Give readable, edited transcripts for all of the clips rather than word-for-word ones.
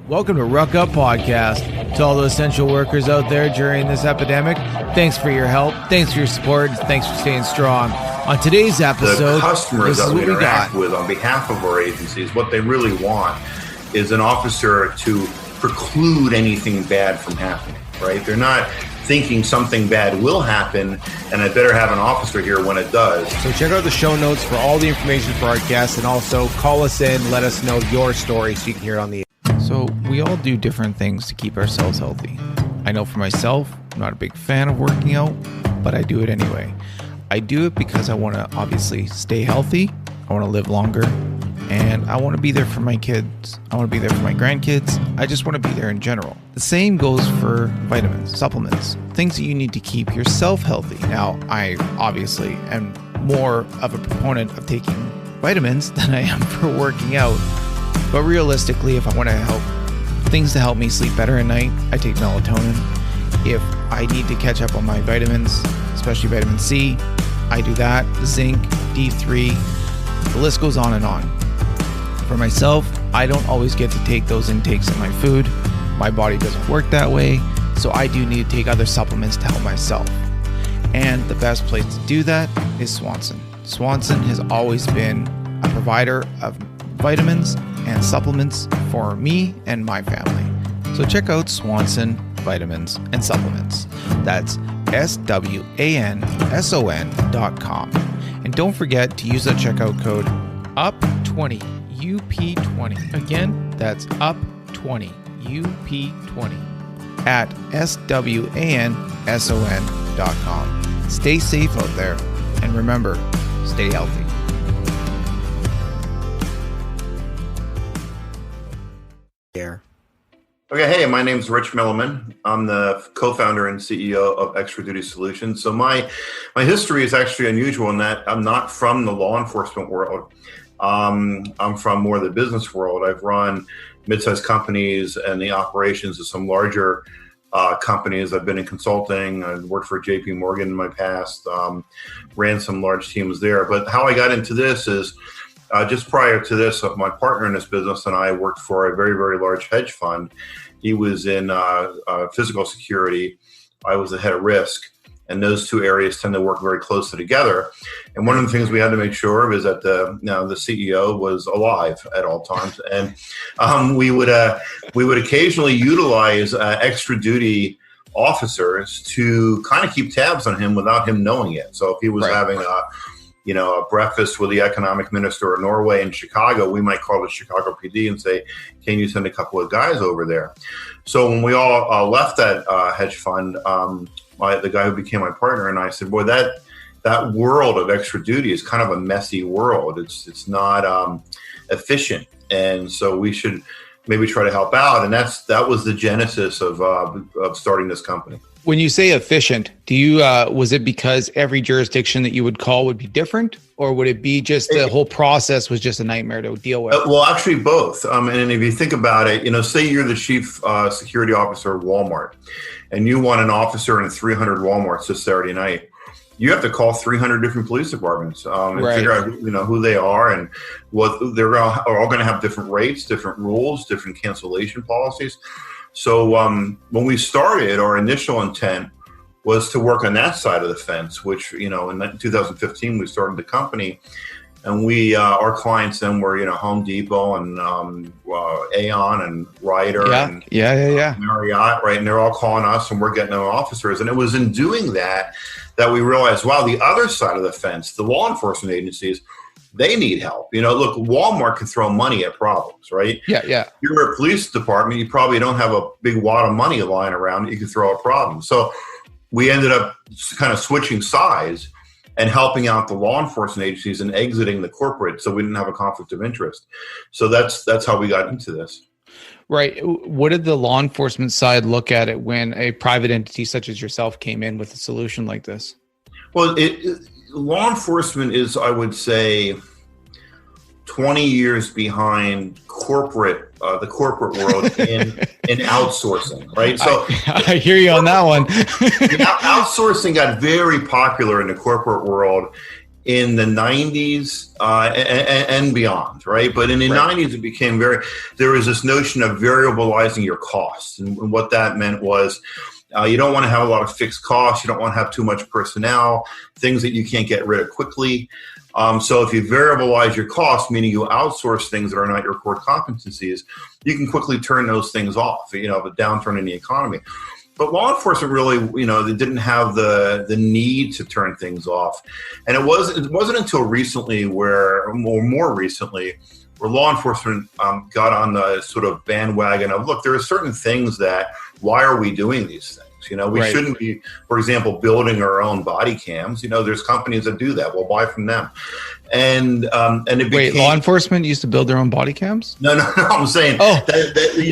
Welcome to RuckUp Podcast. To all the essential workers out there during this epidemic, thanks for your help, thanks for your support, and thanks for staying strong. On today's episode, the customers that we interact with on behalf of our agencies, what they really want is an officer to preclude anything bad from happening, right? They're not thinking something bad will happen, and I better have an officer here when it does. So check out the show notes for all the information for our guests, and also call us in, let us know your story so you can hear it on the air. So we all do different things to keep ourselves healthy. I know for myself, I'm not a big fan of working out, but I do it anyway. I do it because I want to obviously stay healthy, I want to live longer, and I want to be there for my kids. I want to be there for my grandkids. I just want to be there in general. The same goes for vitamins, supplements, things that you need to keep yourself healthy. Now, I obviously am more of a proponent of taking vitamins than I am for working out. But realistically, if I want to help things to help me sleep better at night, I take melatonin. If I need to catch up on my vitamins, especially vitamin C, I do that. Zinc, D3, the list goes on and on. For myself, I don't always get to take those intakes in my food. My body doesn't work that way, so I do need to take other supplements to help myself. And the best place to do that is Swanson. Swanson has always been a provider of vitamins and supplements for me and my family. So check out Swanson Vitamins and Supplements. That's SWANSON.com. And don't forget to use that checkout code UP20, UP20. Again, that's UP20, UP20 at SWANSON.com. Stay safe out there, and remember, stay healthy. Okay, hey, my name's Rich Milliman. I'm the co-founder and CEO of Extra Duty Solutions. So my history is actually unusual in that I'm not from the law enforcement world. I'm from more the business world. I've run mid-sized companies and the operations of some larger companies. I've been in consulting. I've worked for JP Morgan in my past, ran some large teams there. But how I got into this is just prior to this, my partner in this business and I worked for a very, very large hedge fund. He was in physical security. I was the head of risk. And those two areas tend to work very closely together. And one of the things we had to make sure of is that the CEO was alive at all times. And we would occasionally utilize extra duty officers to kind of keep tabs on him without him knowing it. So if he was having a breakfast with the economic minister of Norway in Chicago, we might call the Chicago PD and say, can you send a couple of guys over there? So when we all left that hedge fund, the guy who became my partner and I said, boy, that world of extra duty is kind of a messy world. It's not efficient. And so we should maybe try to help out. And that was the genesis of starting this company. When you say efficient, do you was it because every jurisdiction that you would call would be different, or would it be just the whole process was just a nightmare to deal with? Well, actually both. And if you think about it, say you're the chief security officer of Walmart, and you want an officer in 300 Walmarts this Saturday night. You have to call 300 different police departments and figure out who they are and what they're all going to have different rates, different rules, different cancellation policies. So when we started, our initial intent was to work on that side of the fence, which, in 2015, we started the company. And our clients then were, Home Depot and Aon and Ryder and Marriott, right? And they're all calling us and we're getting our officers. And it was in doing that we realized, wow, the other side of the fence, the law enforcement agencies, they need help. Look, Walmart can throw money at problems, right? Yeah. You're a police department, you probably don't have a big wad of money lying around that you can throw at problems. So we ended up kind of switching sides and helping out the law enforcement agencies and exiting the corporate, so we didn't have a conflict of interest. So that's how we got into this. Right. What did the law enforcement side look at it when a private entity such as yourself came in with a solution like this? Well, law enforcement is, I would say, 20 years behind the corporate world in outsourcing, right? So I hear you on that one. Outsourcing got very popular in the corporate world in the 90s and beyond, right? But in the 90s, it became there was this notion of variabilizing your costs. And what that meant was you don't want to have a lot of fixed costs. You don't want to have too much personnel, things that you can't get rid of quickly. So if you variabilize your costs, meaning you outsource things that are not your core competencies, you can quickly turn those things off, of a downturn in the economy. But law enforcement really, they didn't have the need to turn things off. And it wasn't until recently more recently, where law enforcement got on the sort of bandwagon of, look, there are certain things that, why are we doing these things? We shouldn't be, for example, building our own body cams. There's companies that do that. We'll buy from them. And it became, wait, law enforcement used to build their own body cams? No. I'm saying, that's an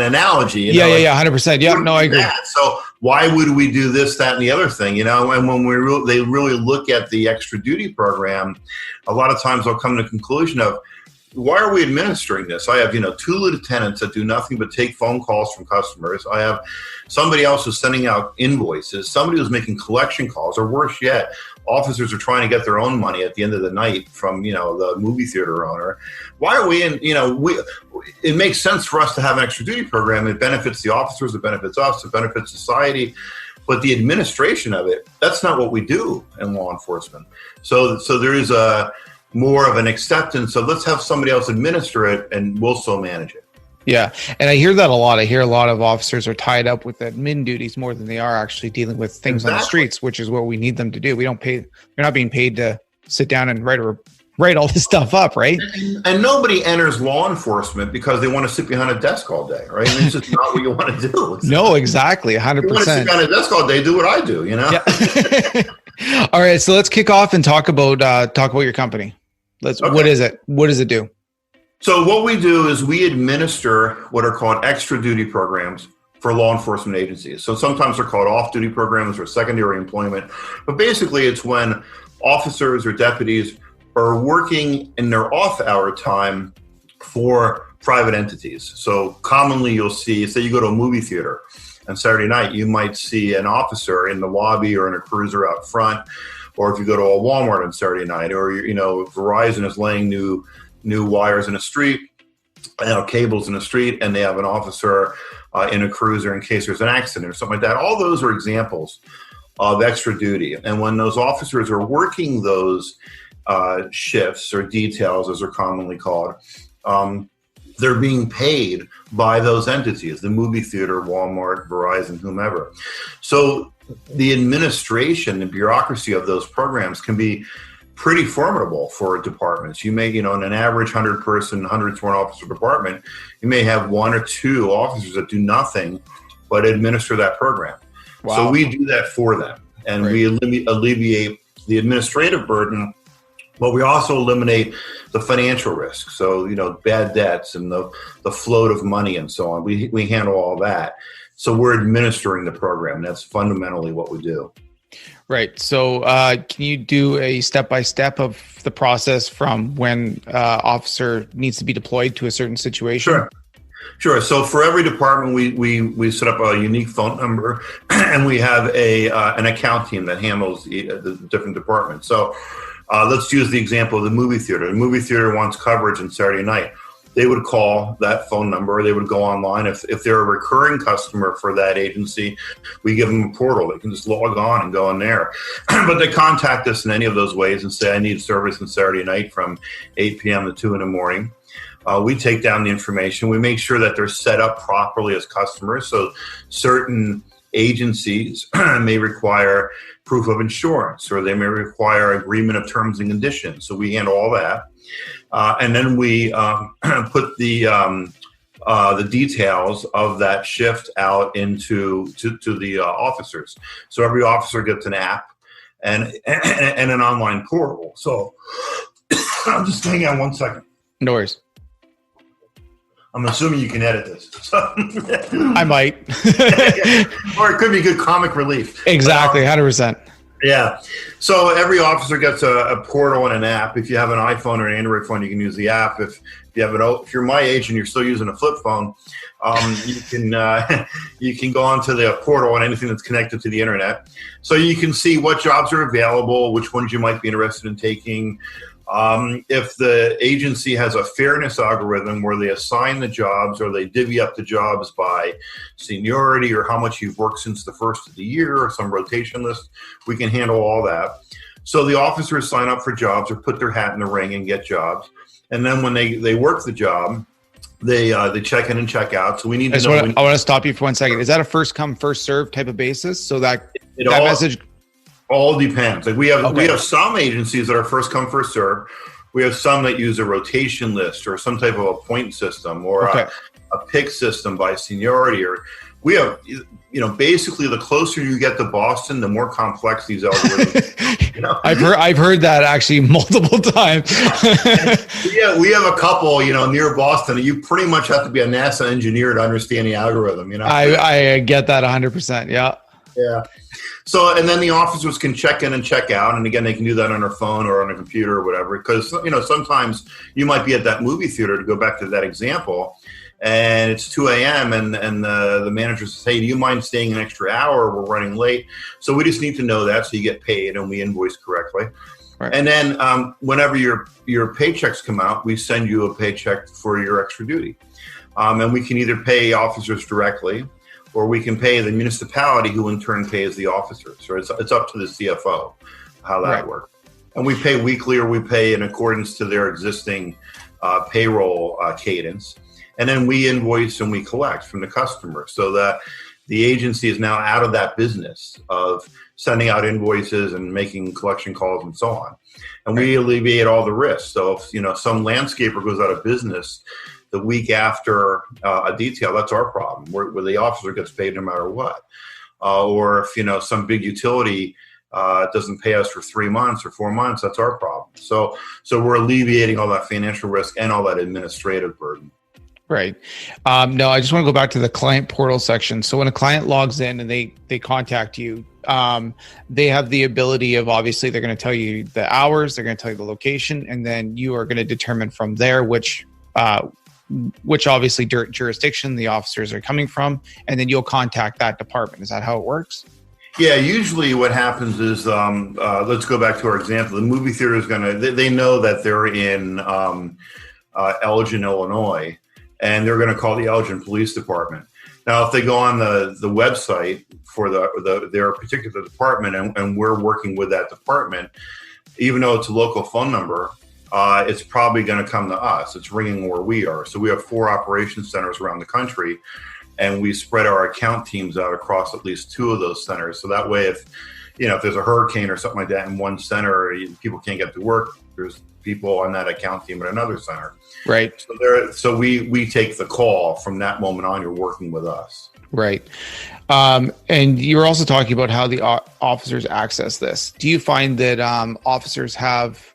analogy. 100%. Yeah, no, I agree. So why would we do this, that, and the other thing? And when they really look at the extra duty program, a lot of times they'll come to the conclusion of, why are we administering this? I have, 2 lieutenants that do nothing but take phone calls from customers. I have somebody else who's sending out invoices, somebody who's making collection calls, or worse yet, officers are trying to get their own money at the end of the night from, the movie theater owner. Why are we in, it makes sense for us to have an extra duty program. It benefits the officers, it benefits us, it benefits society. But the administration of it, that's not what we do in law enforcement. So there is more of an acceptance of, let's have somebody else administer it and we'll still manage it. Yeah. And I hear that a lot. I hear a lot of officers are tied up with admin duties more than they are actually dealing with things on the streets, which is what we need them to do. They're not being paid to sit down and write all this stuff up, right? And nobody enters law enforcement because they want to sit behind a desk all day, right? And it's just not what you want to do. No, exactly. 100%. You want to sit behind a desk all day, do what I do, Yeah. All right. So let's kick off and talk about your company. Okay. What is it? What does it do? So what we do is we administer what are called extra duty programs for law enforcement agencies. So sometimes they're called off-duty programs or secondary employment. But basically it's when officers or deputies are working in their off-hour time for private entities. So commonly you'll see, say you go to a movie theater on Saturday night, you might see an officer in the lobby or in a cruiser out front. Or if you go to a Walmart on Saturday night, or Verizon is laying new wires in a street, cables in a street, and they have an officer in a cruiser in case there's an accident or something like that. All those are examples of extra duty. And when those officers are working those shifts or details, as they're commonly called, they're being paid by those entities, the movie theater, Walmart, Verizon, whomever. So the administration, the bureaucracy of those programs can be pretty formidable for departments. You may, in an average 100-person, 100-sworn officer department, you may have 1 or 2 officers that do nothing but administer that program. Wow. So we do that for them, and we alleviate the administrative burden, but we also eliminate the financial risk. So, bad debts and the float of money and so on. We handle all that. So we're administering the program. That's fundamentally what we do. Right. So can you do a step-by-step of the process from when officer needs to be deployed to a certain situation? Sure. So for every department, we set up a unique phone number, and we have an account team that handles the different departments. So let's use the example of the movie theater. The movie theater wants coverage on Saturday night. They would call that phone number, or they would go online. If they're a recurring customer for that agency, we give them a portal. They can just log on and go in there. But they contact us in any of those ways and say, I need service on Saturday night from 8 p.m. to 2 in the morning. We take down the information. We make sure that they're set up properly as customers. So certain agencies may require proof of insurance, or they may require agreement of terms and conditions. So we handle all that. And then we put the details of that shift out to the officers. So every officer gets an app and an online portal. So I'm just hang on 1 second. No worries. I'm assuming you can edit this. I might. Or it could be good comic relief. Exactly, 100%. Yeah. So every officer gets a portal and an app. If you have an iPhone or an Android phone, you can use the app. If you're my age and you're still using a flip phone, you can you can go onto the portal and anything that's connected to the internet. So you can see what jobs are available, which ones you might be interested in taking. If the agency has a fairness algorithm where they assign the jobs or they divvy up the jobs by seniority or how much you've worked since the first of the year or some rotation list, we can handle all that. So the officers sign up for jobs or put their hat in the ring and get jobs. And then when they work the job, they check in and check out. So we need to know. I want to stop you for 1 second. Is that a first come, first served type of basis? So that message all depends. Like we have some agencies that are first come, first serve. We have some that use a rotation list or some type of a point system or a pick system by seniority. Or we have, basically the closer you get to Boston, the more complex these algorithms. I've heard that actually multiple times. Yeah, we have a couple, near Boston. You pretty much have to be a NASA engineer to understand the algorithm. I get that 100%. Yeah. Yeah. So, and then the officers can check in and check out. And again, they can do that on their phone or on a computer or whatever, because, sometimes you might be at that movie theater, to go back to that example, and it's 2 a.m. and the manager says, hey, do you mind staying an extra hour? We're running late. So we just need to know that so you get paid and we invoice correctly. Right. And then whenever your paychecks come out, we send you a paycheck for your extra duty. And we can either pay officers directly, or we can pay the municipality, who in turn pays the officers. So it's up to the CFO how that works. And we pay weekly, or we pay in accordance to their existing payroll cadence. And then we invoice and we collect from the customer, so that the agency is now out of that business of sending out invoices and making collection calls and so on. And we alleviate all the risks. So if some landscaper goes out of business the week after a detail, that's our problem, where the officer gets paid no matter what. Or if some big utility doesn't pay us for 3 months or 4 months, that's our problem. So we're alleviating all that financial risk and all that administrative burden. Right. No, I just want to go back to the client portal section. So when a client logs in and they contact you, they have the ability of, obviously, they're going to tell you the hours, they're going to tell you the location, and then you are going to determine from there which obviously jurisdiction the officers are coming from, and then you'll contact that department. Is that how it works? Yeah, usually what happens is, let's go back to our example. The movie theater is they know that they're in Elgin, Illinois, and they're going to call the Elgin Police Department. Now, if they go on the website for their particular department, and we're working with that department, even though it's a local phone number, it's probably going to come to us. It's ringing where we are. So we have 4 operations centers around the country, and we spread our account teams out across at least 2 of those centers. So that way, if there's a hurricane or something like that in one center, people can't get to work, there's people on that account team at another center. Right. So we take the call from that moment on. You're working with us. Right. And you were also talking about how the officers access this. Do you find that officers have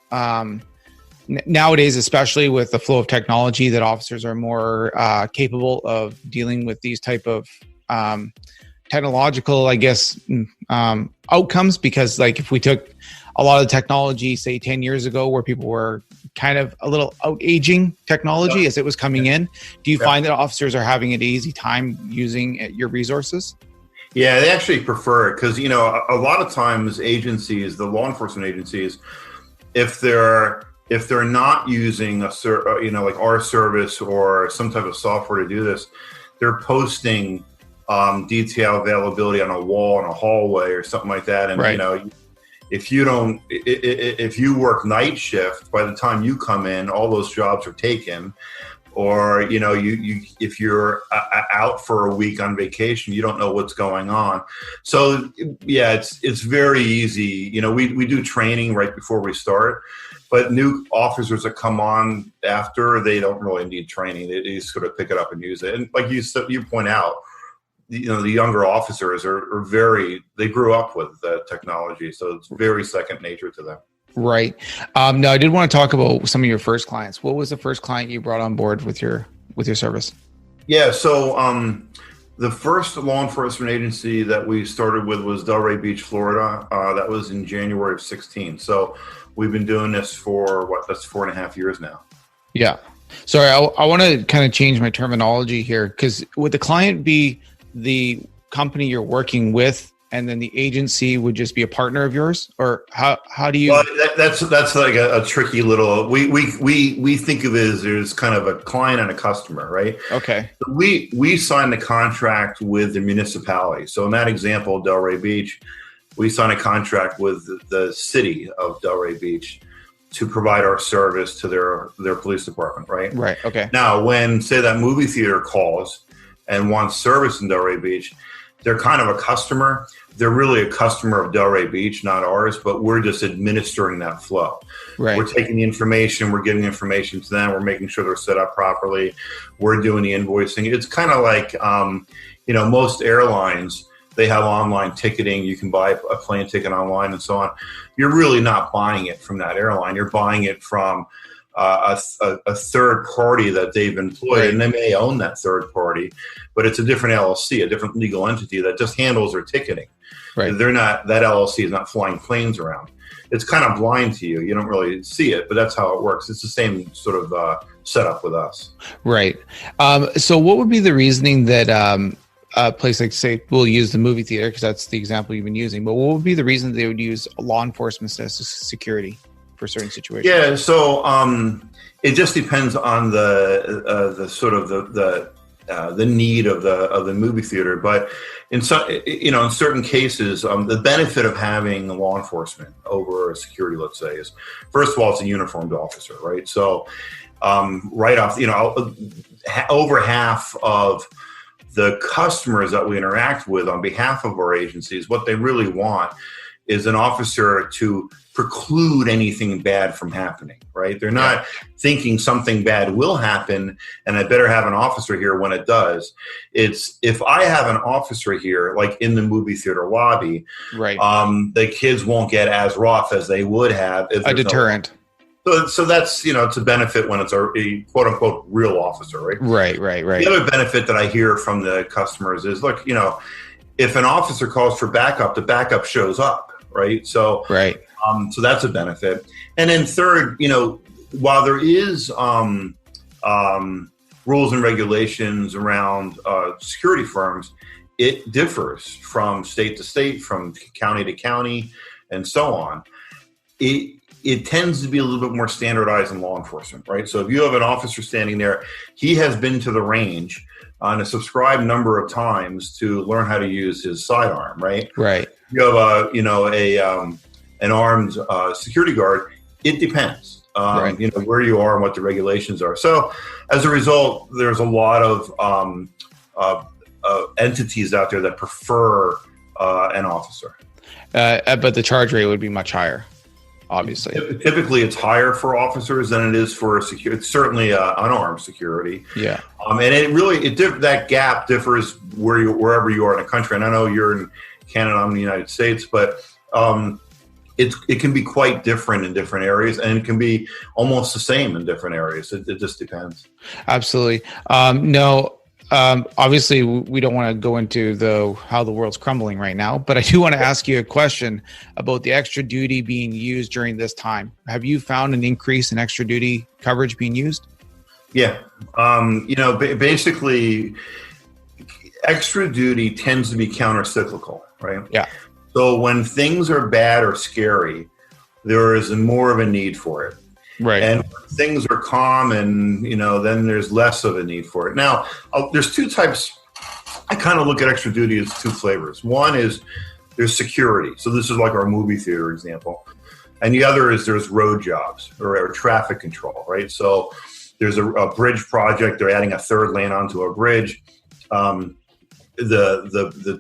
nowadays, especially with the flow of technology, that officers are more capable of dealing with these type of technological, outcomes? Because if we took a lot of technology, say 10 years ago, where people were kind of a little out-aging technology as it was coming in, do you find that officers are having an easy time using your resources? Yeah, they actually prefer it, because, a lot of times agencies, the law enforcement agencies, if they're not using like our service or some type of software to do this, they're posting detail availability on a wall in a hallway or something like that. And if you work night shift, by the time you come in, all those jobs are taken. Or if you're out for a week on vacation, you don't know what's going on. So yeah, it's very easy. We do training right before we start. But new officers that come on after, they don't really need training. They just sort of pick it up and use it. And like you point out, the younger officers they grew up with the technology, so it's very second nature to them. Right. Now, I did want to talk about some of your first clients. What was the first client you brought on board with your service? Yeah. So The first law enforcement agency that we started with was Delray Beach, Florida. That was in January of 16. So we've been doing this for that's 4.5 years now. Yeah. Sorry, I want to kind of change my terminology here, because would the client be the company you're working with, and then the agency would just be a partner of yours, or how do you? Well, that's like a tricky little. We think of it as there's kind of a client and a customer, right? Okay. So we signed the contract with the municipality. So in that example, Delray Beach, we signed a contract with the city of Delray Beach to provide our service to their police department, right? Right. Okay. Now, when say that movie theater calls and wants service in Delray Beach, they're kind of a customer. They're really a customer of Delray Beach, not ours, but we're just administering that flow. Right. We're taking the information, we're giving information to them, we're making sure they're set up properly, we're doing the invoicing. It's kind of like, most airlines, they have online ticketing. You can buy a plane ticket online and so on. You're really not buying it from that airline. You're buying it from a third party that they've employed, right. And they may own that third party, but it's a different LLC, a different legal entity that just handles their ticketing. Right. That LLC is not flying planes around. It's kind of blind to you. You don't really see it, but that's how it works. It's the same sort of setup with us. Right. So what would be the reasoning that a place like, say, we'll use the movie theater because that's the example you've been using, but what would be the reason they would use law enforcement as security for certain situations? Yeah, so it just depends on the sort of the need of the movie theater, but in certain cases, the benefit of having law enforcement over security, let's say, is first of all, it's a uniformed officer, right? So right off, over half of the customers that we interact with on behalf of our agencies, what they really want is an officer to preclude anything bad from happening, right? They're not thinking something bad will happen and I better have an officer here when it does. It's if I have an officer here, like in the movie theater lobby, right? The kids won't get as rough as they would have if a deterrent. So that's, it's a benefit when it's a quote unquote real officer, right? Right. The other benefit that I hear from the customers is, look, if an officer calls for backup, the backup shows up, right? So, right. So that's a benefit. And then third, while there is rules and regulations around security firms, it differs from state to state, from county to county, and so on. It tends to be a little bit more standardized in law enforcement, right? So if you have an officer standing there, he has been to the range on a subscribed number of times to learn how to use his sidearm, right? Right. You have an armed security guard. It depends, right. Where you are and what the regulations are. So as a result, there's a lot of entities out there that prefer an officer. But the charge rate would be much higher. Obviously, typically it's higher for officers than it is for security. It's certainly unarmed security. Yeah, and that gap differs wherever you are in the country. And I know you're in Canada, I'm in the United States, but it can be quite different in different areas, and it can be almost the same in different areas. It just depends. Absolutely. Obviously, we don't want to go into how the world's crumbling right now, but I do want to ask you a question about the extra duty being used during this time. Have you found an increase in extra duty coverage being used? Yeah. Basically, extra duty tends to be counter-cyclical, right? Yeah. So when things are bad or scary, there is more of a need for it. Right. And when things are calm and, then there's less of a need for it. Now, there's two types. I kind of look at extra duty as two flavors. One is there's security. So this is like our movie theater example. And the other is there's road jobs or traffic control, right? So there's a bridge project. They're adding a third lane onto a bridge. The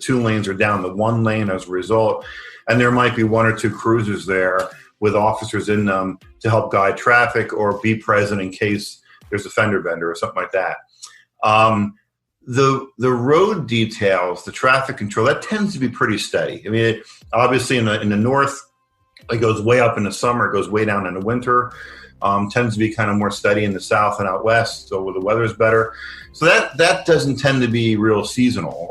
two lanes are down to one lane as a result. And there might be one or two cruisers there with officers in them to help guide traffic or be present in case there's a fender bender or something like that. The road details, the traffic control, that tends to be pretty steady. I mean, obviously in the north, it goes way up in the summer, it goes way down in the winter. tends to be kind of more steady in the south and out west, so where the weather's better. So that doesn't tend to be real seasonal,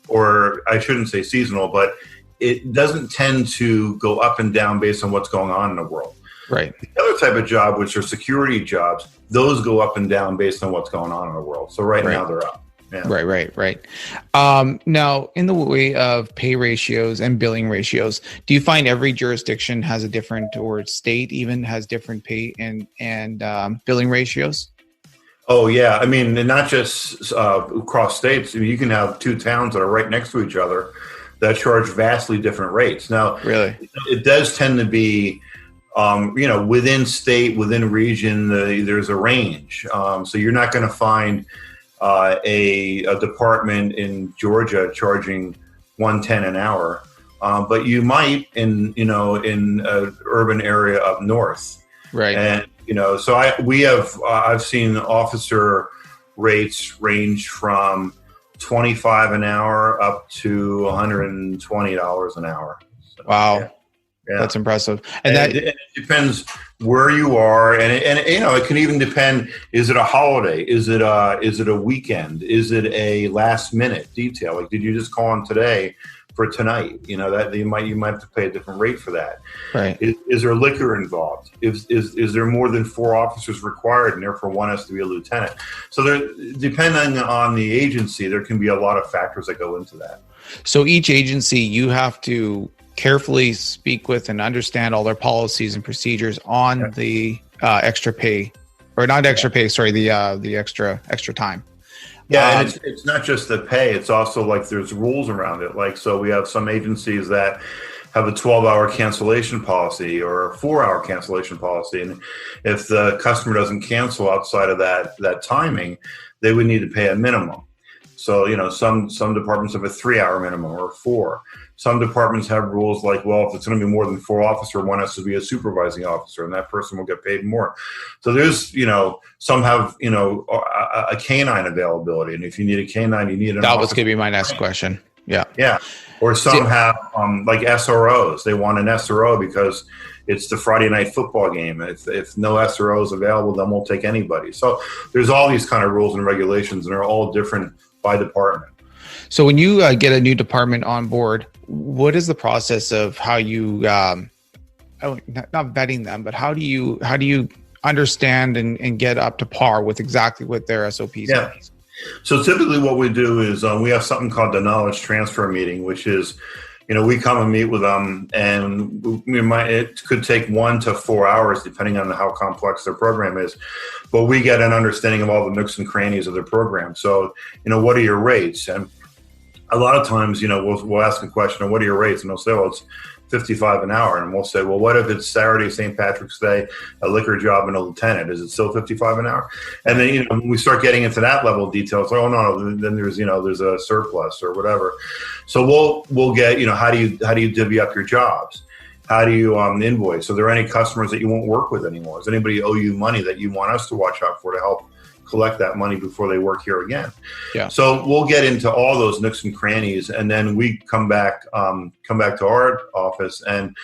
or I shouldn't say seasonal, but it doesn't tend to go up and down based on what's going on in the world. Right. The other type of job, which are security jobs, those go up and down based on what's going on in the world. So right now they're up. Yeah. Right. Now, in the way of pay ratios and billing ratios, do you find every jurisdiction has a different, or state even has different pay and billing ratios? Oh, yeah. I mean, and not just across states. I mean, you can have two towns that are right next to each other that charge vastly different rates. Now, really, it does tend to be, within state, within region, there's a range. So you're not going to find a department in Georgia charging $110 an hour, but you might in an urban area up north, right? And so I've seen officer rates range from $25 an hour up to $120 an hour. So, wow. Yeah. That's impressive. And it depends where you are, and it can even depend. Is it a holiday? Is it a weekend? Is it a last minute detail? Like, did you just call in today for tonight? That you might have to pay a different rate for that. Right. Is there liquor involved? Is there more than 4 officers required, and therefore one has to be a lieutenant? So depending on the agency, there can be a lot of factors that go into that. So each agency, you have to carefully speak with and understand all their policies and procedures on the extra pay, or not extra pay, sorry, the extra time. Yeah, and it's not just the pay, it's also like there's rules around it. Like, so we have some agencies that have a 12-hour cancellation policy or a 4-hour cancellation policy, and if the customer doesn't cancel outside of that timing, they would need to pay a minimum. So, some departments have a 3-hour minimum or 4. Some departments have rules like, well, if it's going to be more than 4 officers, one has to be a supervising officer, and that person will get paid more. So there's, some have, a canine availability. And if you need a canine, you need an That was going to be my next question. Yeah. Yeah. Or some have like SROs. They want an SRO because it's the Friday night football game. If no SRO is available, then we'll take anybody. So there's all these kind of rules and regulations, and they're all different by department. So when you get a new department on board, what is the process of how you, not vetting them, but how do you understand and get up to par with exactly what their SOPs are? So typically what we do is we have something called the knowledge transfer meeting, which is, we come and meet with them, and it could take 1 to 4 hours depending on how complex their program is. But we get an understanding of all the nooks and crannies of their program. So, what are your rates? And a lot of times, we'll ask a question, what are your rates? And they'll say, well, it's $55 an hour. And we'll say, well, what if it's Saturday, St. Patrick's Day, a liquor job, and a lieutenant? Is it still $55 an hour? And then, when we start getting into that level of detail, it's like, oh, no, then there's a surplus or whatever. So we'll get, how do you divvy up your jobs? How do you invoice? Are there any customers that you won't work with anymore? Does anybody owe you money that you want us to watch out for to help collect that money before they work here again? Yeah. So we'll get into all those nooks and crannies, and then we come back to our office and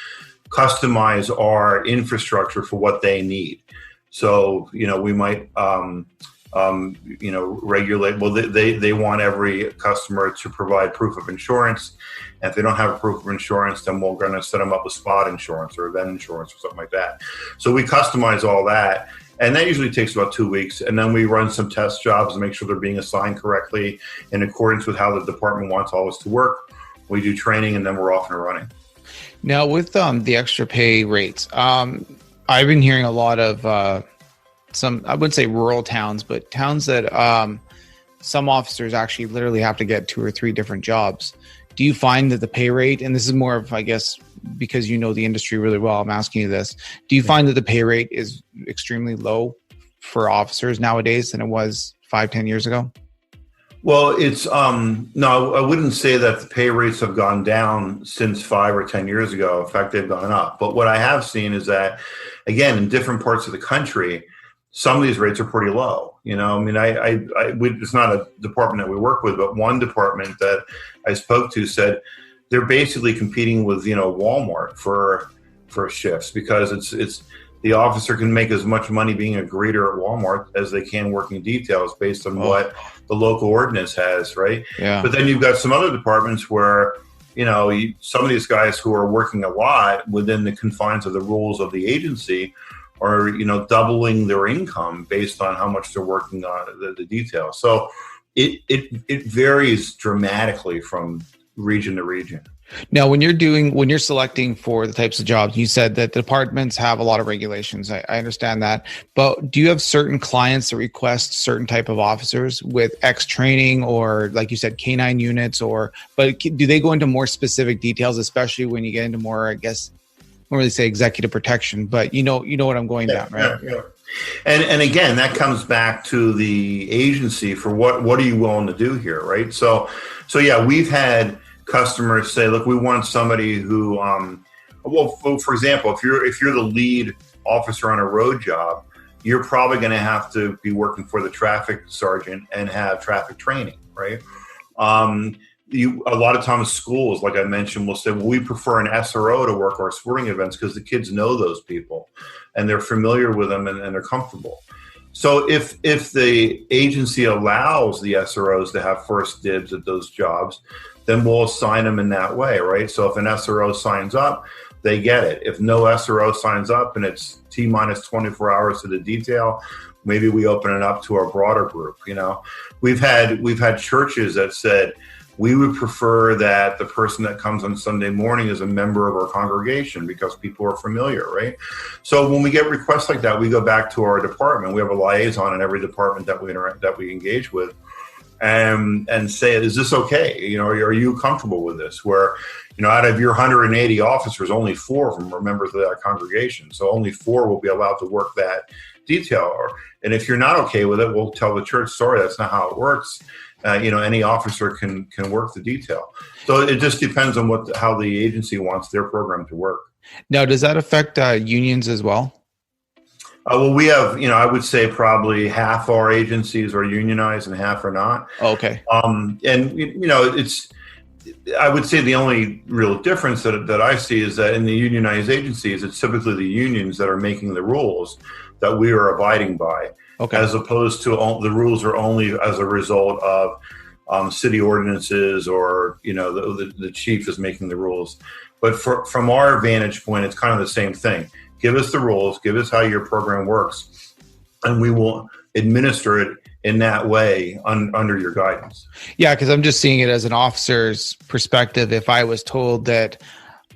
customize our infrastructure for what they need. So, we might, regulate. Well, they want every customer to provide proof of insurance. And if they don't have a proof of insurance, then we're going to set them up with spot insurance or event insurance or something like that. So we customize all that. And that usually takes about 2 weeks. And then we run some test jobs to make sure they're being assigned correctly in accordance with how the department wants all this to work. We do training, and then we're off and running. Now, with the extra pay rates, I've been hearing a lot of some, I wouldn't say rural towns, but towns that some officers actually literally have to get 2 or 3 different jobs. Do you find that the pay rate, and this is more of, I guess, because you know the industry really well, I'm asking you this, do you find that the pay rate is extremely low for officers nowadays than it was 5-10 years ago? Well, it's no, I wouldn't say that the pay rates have gone down since 5 or 10 years ago. In fact, they've gone up. But what I have seen is that, again, in different parts of the country, some of these rates are pretty low. It's not a department that we work with, but one department that I spoke to said they're basically competing with, Walmart for shifts, because it's the officer can make as much money being a greeter at Walmart as they can working details based on what the local ordinance has, right? Yeah. But then you've got some other departments where, some of these guys who are working a lot within the confines of the rules of the agency are, doubling their income based on how much they're working on the details. So it varies dramatically from region to region. Now, when you're selecting for the types of jobs, you said that departments have a lot of regulations. I understand that, but do you have certain clients that request certain type of officers with X training, or like you said, K9 units, but do they go into more specific details, especially when you get into more, I guess, I don't really say executive protection, but you know what I'm going down, right? Yeah. And again, that comes back to the agency for what are you willing to do here, right? So yeah, we've had customers say, look, we want somebody who, for example, if you're the lead officer on a road job, you're probably going to have to be working for the traffic sergeant and have traffic training, right? A lot of times schools, like I mentioned, will say, well, we prefer an SRO to work our sporting events because the kids know those people and they're familiar with them and they're comfortable. So if the agency allows the SROs to have first dibs at those jobs, then we'll assign them in that way, right? So if an SRO signs up, they get it. If no SRO signs up and it's T-minus 24 hours to the detail, maybe we open it up to our broader group. We've had churches that said, we would prefer that the person that comes on Sunday morning is a member of our congregation because people are familiar, right? So when we get requests like that, we go back to our department. We have a liaison in every department that we engage with, and say, is this okay? Are you comfortable with this? Where, out of your 180 officers, only 4 of them are members of that congregation. So only 4 will be allowed to work that detail. And if you're not okay with it, we'll tell the church, sorry, that's not how it works. Any officer can work the detail. So it just depends on how the agency wants their program to work. Now, does that affect unions as well? Well, we have, I would say probably half our agencies are unionized and half are not. Okay. I would say the only real difference that I see is that in the unionized agencies, it's typically the unions that are making the rules that we are abiding by. Okay. As opposed to the rules are only as a result of city ordinances or, the chief is making the rules. But from our vantage point, it's kind of the same thing. Give us the rules, give us how your program works, and we will administer it in that way under your guidance. Yeah, because I'm just seeing it as an officer's perspective. If I was told that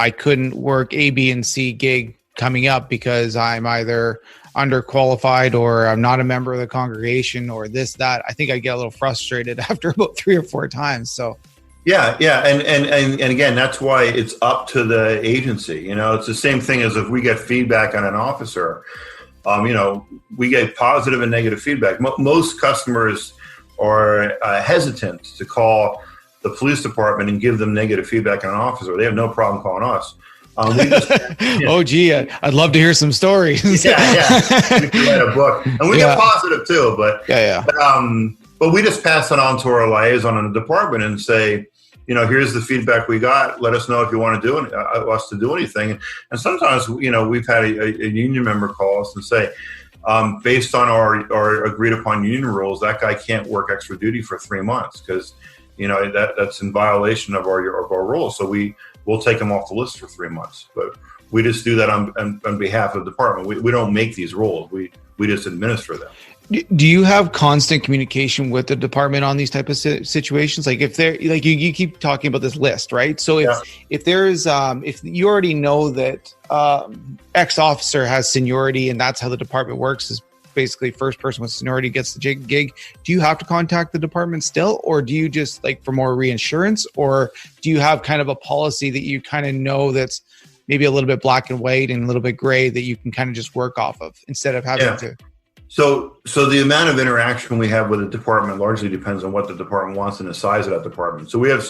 I couldn't work A, B, and C gig coming up because I'm either underqualified or I'm not a member of the congregation or this, that, I think I'd get a little frustrated after about 3 or 4 times. So Yeah. And again, that's why it's up to the agency. It's the same thing as if we get feedback on an officer. We get positive and negative feedback. Most customers are hesitant to call the police department and give them negative feedback on an officer. They have no problem calling us. Oh, gee, I'd love to hear some stories. Yeah. We can write a book. And we get positive too, but but we just pass it on to our liaison in the department and say, here's the feedback we got. Let us know if you want to do us to do anything. And sometimes, we've had a union member call us and say, based on our agreed upon union rules, that guy can't work extra duty for 3 months because, that's in violation of our rules. So we'll take him off the list for 3 months. But we just do that on behalf of the department. We don't make these rules. We just administer them. Do you have constant communication with the department on these type of situations? Like if they're like you keep talking about this list, right? So if there's if you already know that X officer has seniority and that's how the department works, is basically first person with seniority gets the gig, do you have to contact the department still, or do you just for more reinsurance, or do you have kind of a policy that you kind of know that's maybe a little bit black and white and a little bit gray that you can kind of just work off of instead of having to? So the amount of interaction we have with the department largely depends on what the department wants and the size of that department. So we have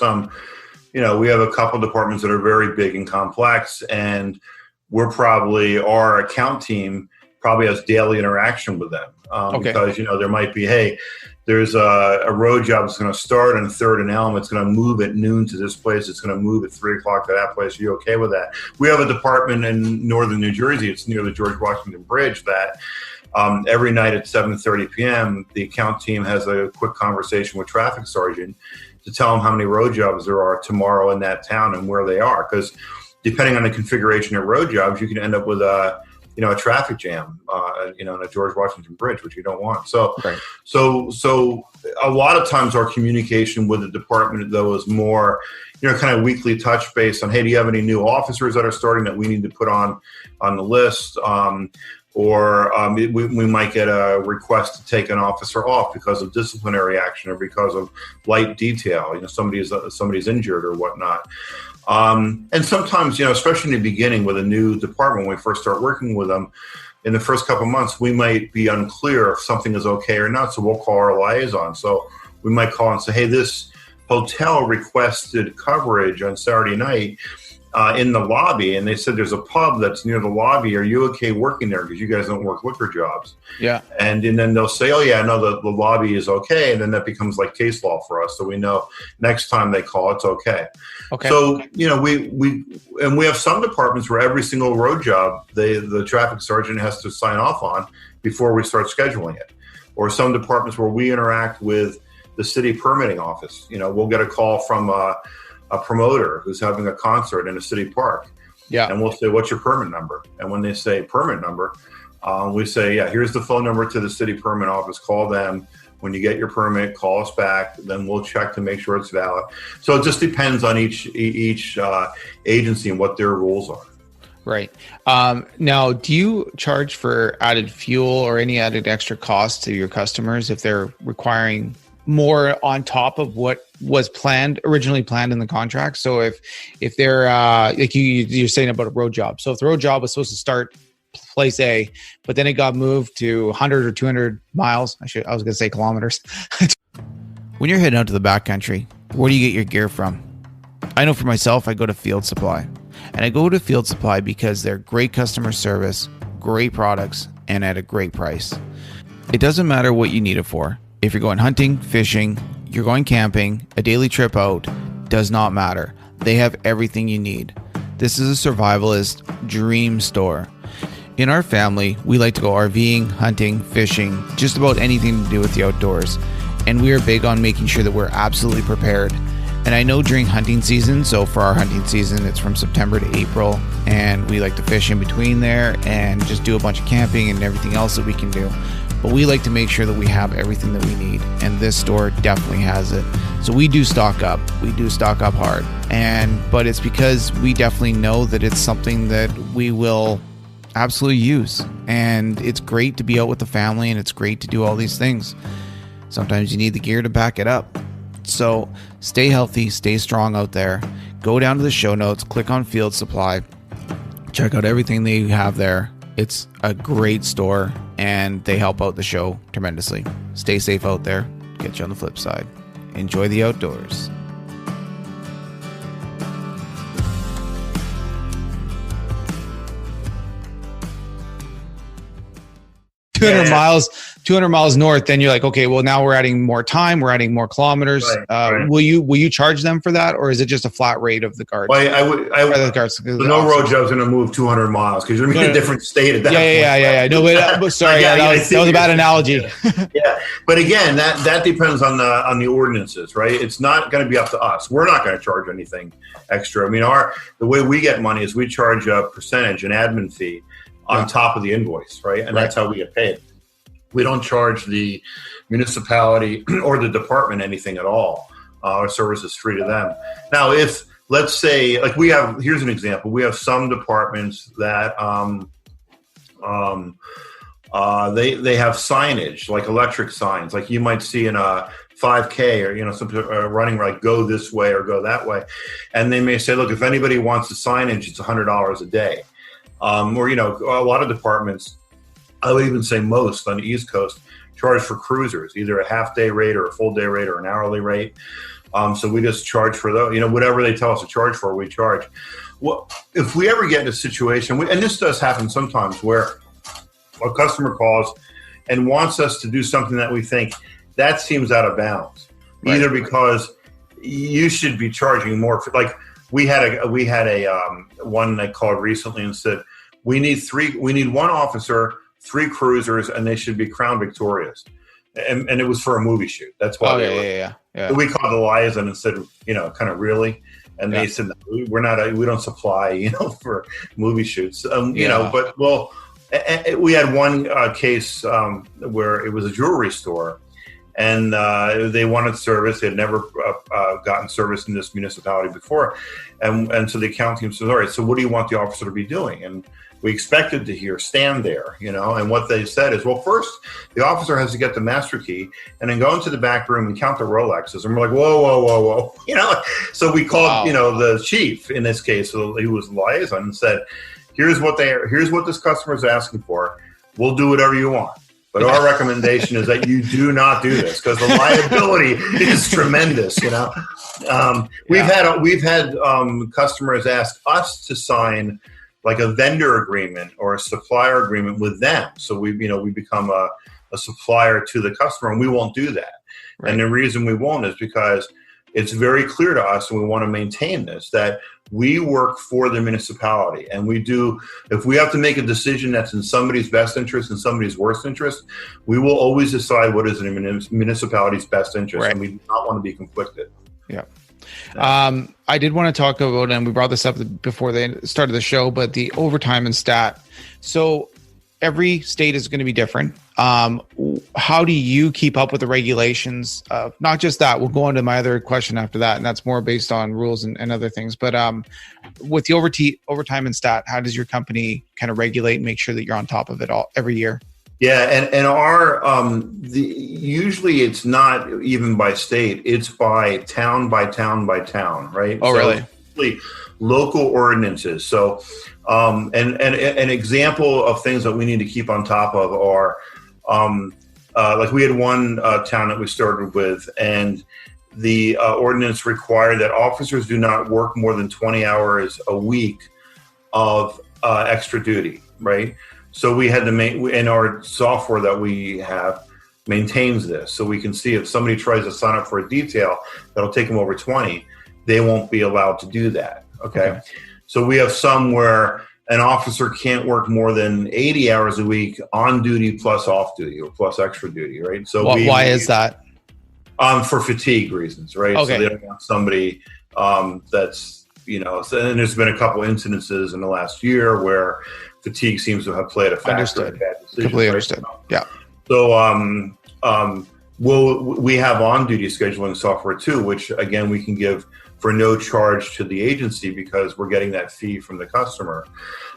we have a couple departments that are very big and complex, and our account team probably has daily interaction with them. Okay. Because, there might be, hey, there's a road job that's going to start on 3rd and Elm. It's going to move at noon to this place. It's going to move at 3 o'clock to that place. Are you okay with that? We have a department in northern New Jersey. It's near the George Washington Bridge that every night at 7:30 p.m., the account team has a quick conversation with traffic sergeant to tell them how many road jobs there are tomorrow in that town and where they are. Because depending on the configuration of road jobs, you can end up with a traffic jam, in a George Washington Bridge, which you don't want. So, right. so a lot of times our communication with the department, though, is more, kind of weekly touch base on, hey, do you have any new officers that are starting that we need to put on the list? Or we might get a request to take an officer off because of disciplinary action or because of light detail. Somebody's injured or whatnot. And sometimes, especially in the beginning with a new department, when we first start working with them, in the first couple of months, we might be unclear if something is okay or not. So we'll call our liaison. So we might call and say, hey, this hotel requested coverage on Saturday night in the lobby. And they said there's a pub that's near the lobby. Are you okay working there? Because you guys don't work liquor jobs. Yeah. And then they'll say, oh, yeah, no, the lobby is okay. And then that becomes like case law for us. So we know next time they call, it's okay. Okay. So, we have some departments where every single road job, the traffic sergeant has to sign off on before we start scheduling it. Or some departments where we interact with the city permitting office. We'll get a call from a promoter who's having a concert in a city park. Yeah. And we'll say, what's your permit number? And when they say permit number, we say, yeah, here's the phone number to the city permit office. Call them. When you get your permit, call us back. Then we'll check to make sure it's valid. So it just depends on each agency and what their rules are. Right. Now, do you charge for added fuel or any added extra costs to your customers if they're requiring more on top of what was originally planned in the contract? So if they're like you're saying about a road job. So if the road job was supposed to start place A, but then it got moved to 100 or 200 miles. I was going to say kilometers. When you're heading out to the backcountry, where do you get your gear from? I know for myself, I go to Field Supply. And I go to Field Supply because they're great customer service, great products, and at a great price. It doesn't matter what you need it for. If you're going hunting, fishing, you're going camping, a daily trip out, does not matter. They have everything you need. This is a survivalist dream store. In our family, we like to go RVing, hunting, fishing, just about anything to do with the outdoors. And we are big on making sure that we're absolutely prepared. And I know during hunting season, so for our hunting season, it's from September to April, and we like to fish in between there and just do a bunch of camping and everything else that we can do. But we like to make sure that we have everything that we need, and this store definitely has it. So we do stock up. We do stock up hard. But it's because we definitely know that it's something that we will absolutely use. And it's great to be out with the family, and it's great to do all these things. Sometimes you need the gear to back it up. So stay healthy, stay strong out there. Go down to the show notes, click on Field Supply, check out everything they have there. It's a great store, and they help out the show tremendously. Stay safe out there. Catch you on the flip side. Enjoy the outdoors. Yeah. 200 miles north, then you're like, okay, well, now we're adding more time, we're adding more kilometers. Right. Will you charge them for that, or is it just a flat rate of the guards? Well, no road job's going to move 200 miles because you're in a different state at that point. Yeah. No, but sorry, that was a bad analogy. Yeah, but again, that depends on the ordinances, right? It's not going to be up to us. We're not going to charge anything extra. I mean, the way we get money is we charge a percentage, an admin fee, on top of the invoice, right? And that's how we get paid. We don't charge the municipality or the department anything at all. Our service is free to them. Now, if, let's say, like here's an example. We have some departments that they have signage, like electric signs, like you might see in a 5K or, some running like go this way or go that way. And they may say, look, if anybody wants the signage, it's $100 a day. Or, a lot of departments, I would even say most on the East Coast, charge for cruisers, either a half-day rate or a full-day rate or an hourly rate. So we just charge for those, whatever they tell us to charge for, we charge. Well, if we ever get in a situation, and this does happen sometimes, where a customer calls and wants us to do something that we think that seems out of bounds, either because you should be charging more for, like we had a one that called recently and said, we need one officer, 3 cruisers, and they should be Crown Victorias. And it was for a movie shoot. That's why we called the liaison and said, kind of really. And they said, no, we don't supply, for movie shoots. But we had one case where it was a jewelry store, and they wanted service. They had never gotten service in this municipality before, and so the account team says, all right, so what do you want the officer to be doing? And we expected to hear stand there, and what they said is, well, first the officer has to get the master key and then go into the back room and count the Rolexes. And we're like, whoa. So we called, the chief in this case, so he was the liaison, and said, here's what this customer is asking for. We'll do whatever you want. But our recommendation is that you do not do this because the liability is tremendous. We've had customers ask us to sign like a vendor agreement or a supplier agreement with them. So we become a supplier to the customer, and we won't do that. Right. And the reason we won't is because it's very clear to us, and we want to maintain this, that we work for the municipality. And if we have to make a decision that's in somebody's best interest and somebody's worst interest, we will always decide what is in the municipality's best interest. Right. And we do not want to be conflicted. Yeah. I did want to talk about, and we brought this up before they started the show, but the overtime and stat. So every state is going to be different. How do you keep up with the regulations? Not just that, we'll go on to my other question after that, and that's more based on rules and other things. But with the overtime and stat, how does your company kind of regulate and make sure that you're on top of it all every year? Yeah, and our usually it's not even by state; it's by town, right? Oh, really? Really, local ordinances. So, and an example of things that we need to keep on top of are, like we had one town that we started with, and the ordinance required that officers do not work more than 20 hours a week of extra duty, right? So we had to in our software that we have maintains this. So we can see if somebody tries to sign up for a detail that'll take them over 20, they won't be allowed to do that. Okay. So we have some where an officer can't work more than 80 hours a week on duty plus off duty or plus extra duty, right? So why is that? For fatigue reasons, right? Okay. So they don't want somebody that's, and there's been a couple incidences in the last year where fatigue seems to have played a factor. Understood. In bad decisions, completely right? understood. Yeah. So we have on-duty scheduling software too, which again we can give for no charge to the agency because we're getting that fee from the customer.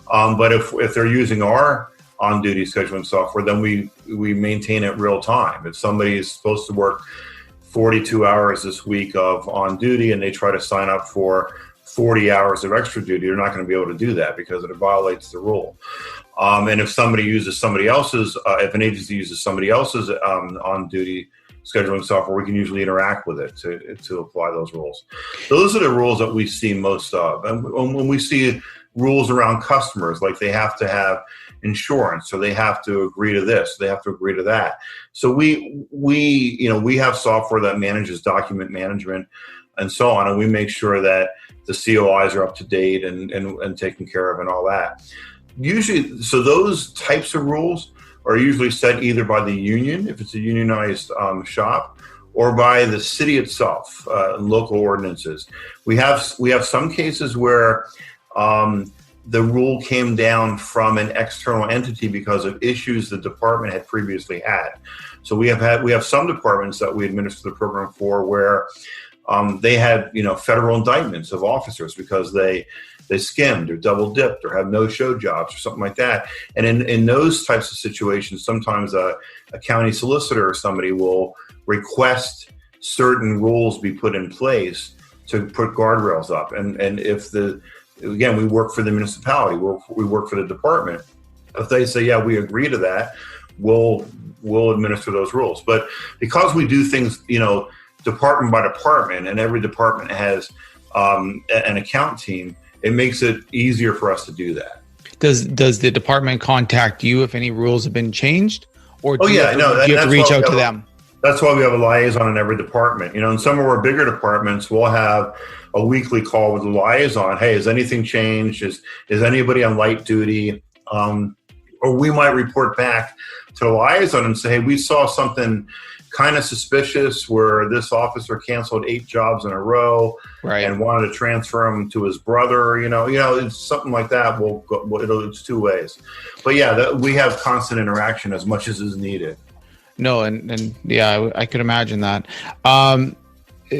But if they're using our on-duty scheduling software, then we maintain it real time. If somebody is supposed to work 42 hours this week of on duty and they try to sign up for 40 hours of extra duty, you're not going to be able to do that because it violates the rule. And if somebody uses somebody else's, if an agency uses somebody else's on-duty scheduling software, we can usually interact with it to apply those rules. Those are the rules that we see most of. And when we see rules around customers, like they have to have insurance, or they have to agree to this, they have to agree to that. So we have software that manages document management and so on, and we make sure that the COIs are up to date and taken care of and all that. Usually, so those types of rules are usually set either by the union, if it's a unionized shop, or by the city itself, local ordinances. We have some cases where the rule came down from an external entity because of issues the department had previously had. So we have some departments that we administer the program for where they had federal indictments of officers because they skimmed or double dipped or have no-show jobs or something like that. And in those types of situations, sometimes a county solicitor or somebody will request certain rules be put in place to put guardrails up. And if again, we work for the municipality, we work for the department. If they say, yeah, we agree to that, we'll administer those rules. But because we do things, department by department, and every department has an account team, it makes it easier for us to do that. Does the department contact you if any rules have been changed, or do you have to reach out to them? That's why we have a liaison in every department. In some of our bigger departments, we'll have a weekly call with the liaison. Hey, has anything changed? Is anybody on light duty? Or we might report back to the liaison and say, hey, we saw something kind of suspicious where this officer canceled 8 jobs in a row, right, and wanted to transfer him to his brother. It's something like that. It's 2 ways. But yeah, we have constant interaction as much as is needed. No, and yeah, I could imagine that.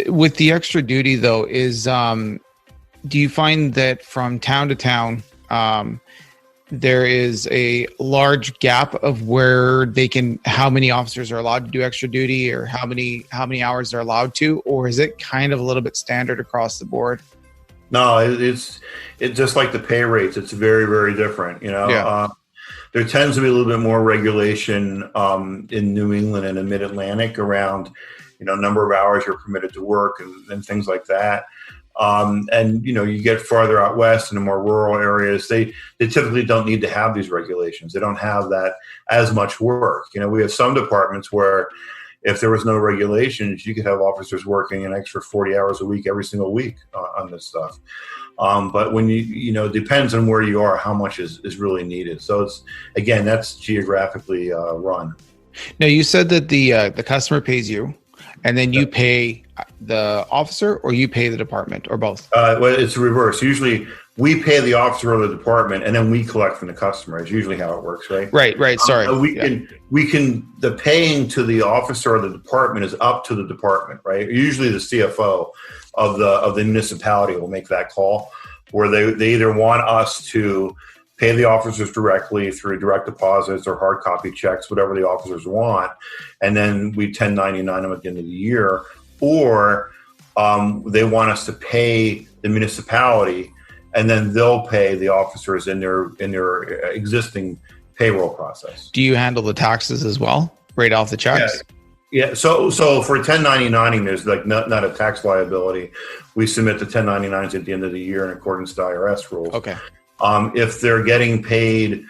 With the extra duty though, do you find that from town to town, there is a large gap of where how many officers are allowed to do extra duty, or how many hours they're allowed to, or is it kind of a little bit standard across the board? No, it's just like the pay rates. It's very, very different. Yeah. There tends to be a little bit more regulation in New England and the Mid-Atlantic around, number of hours you're permitted to work and things like that. And you get farther out west in the more rural areas, they typically don't need to have these regulations. They don't have that as much work. We have some departments where if there was no regulations, you could have officers working an extra 40 hours a week every single week on this stuff. But when it depends on where you are, how much is really needed. So that's geographically run. Now, you said that the customer pays you, and then you pay the officer, or you pay the department, or both? Well, it's reverse. Usually we pay the officer or the department, and then we collect from the customer. Is usually how it works, right? Right. Sorry. The paying to the officer or the department is up to the department, right? Usually the CFO of the municipality will make that call, where they either want us to pay the officers directly through direct deposits or hard copy checks, whatever the officers want, and then we 1099 them at the end of the year, or they want us to pay the municipality, and then they'll pay the officers in their existing payroll process. Do you handle the taxes as well, right off the checks? Yeah. So for 1099ing, there's not a tax liability. We submit the 1099s at the end of the year in accordance to IRS rules. Okay. If they're getting paid,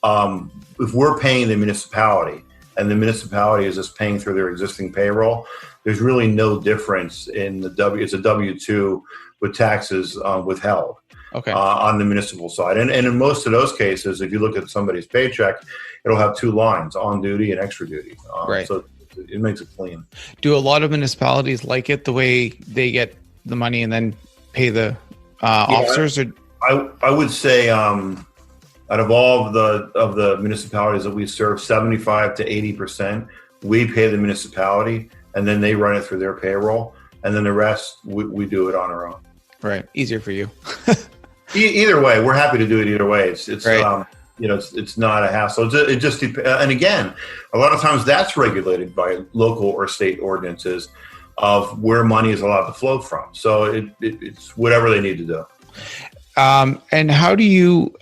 if we're paying the municipality and the municipality is just paying through their existing payroll, there's really no difference in it's a W-2 with taxes withheld. Okay. On the municipal side. And in most of those cases, if you look at somebody's paycheck, it'll have 2 lines, on duty and extra duty. Right. So it makes it clean. Do a lot of municipalities like it the way they get the money and then pay the officers? I would say out of all of the municipalities that we serve, 75 to 80%, we pay the municipality, and then they run it through their payroll, and then the rest we do it on our own. Right. Easier for you. Either way, we're happy to do it either way. It's right. It's not a hassle. It just and again, a lot of times that's regulated by local or state ordinances of where money is allowed to flow from. So it's whatever they need to do. And how do you?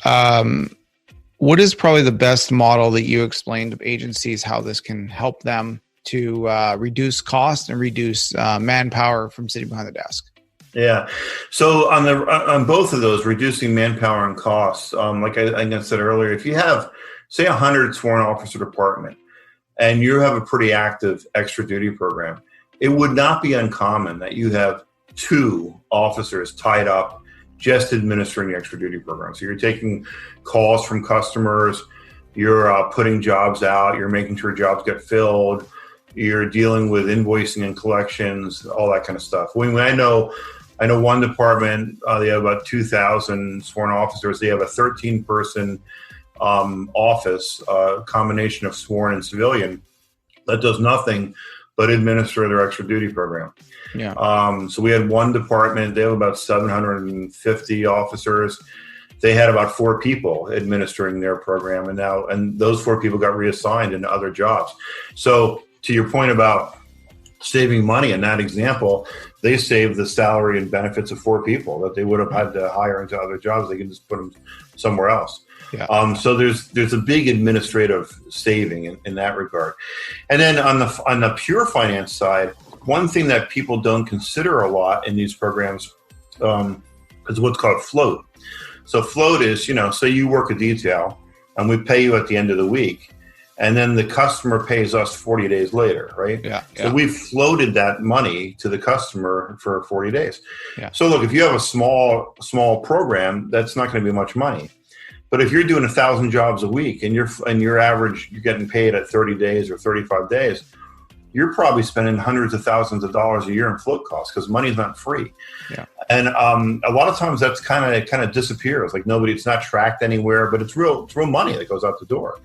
What is probably the best model that you explained to agencies how this can help them to reduce cost and reduce manpower from sitting behind the desk? Yeah. So on both of those, reducing manpower and costs, like I said earlier, if you have, say, 100 sworn officer department and you have a pretty active extra duty program, it would not be uncommon that you have 2 officers tied up just administering the extra duty program. So you're taking calls from customers, you're putting jobs out, you're making sure jobs get filled, you're dealing with invoicing and collections, all that kind of stuff. When I know one department, they have about 2,000 sworn officers. They have a 13-person office, combination of sworn and civilian, that does nothing but administer their extra duty program. Yeah. So we had one department, they have about 750 officers. They had about 4 people administering their program, and those 4 people got reassigned into other jobs. So to your point about saving money, in that example, they saved the salary and benefits of 4 people that they would have had to hire into other jobs. They can just put them somewhere else. Yeah. So there's a big administrative saving in that regard. And then on the pure finance side, one thing that people don't consider a lot in these programs is what's called float. So float is, say you work a detail and we pay you at the end of the week, and then the customer pays us 40 days later, right? Yeah. So we floated that money to the customer for 40 days. Yeah. So look, if you have a small program, that's not going to be much money. But if you're doing 1,000 jobs a week and you're getting paid at 30 days or 35 days, you're probably spending hundreds of thousands of dollars a year in float costs, because money's not free. Yeah. And a lot of times that's kind of disappears. Like it's not tracked anywhere, but it's real money that goes out the door.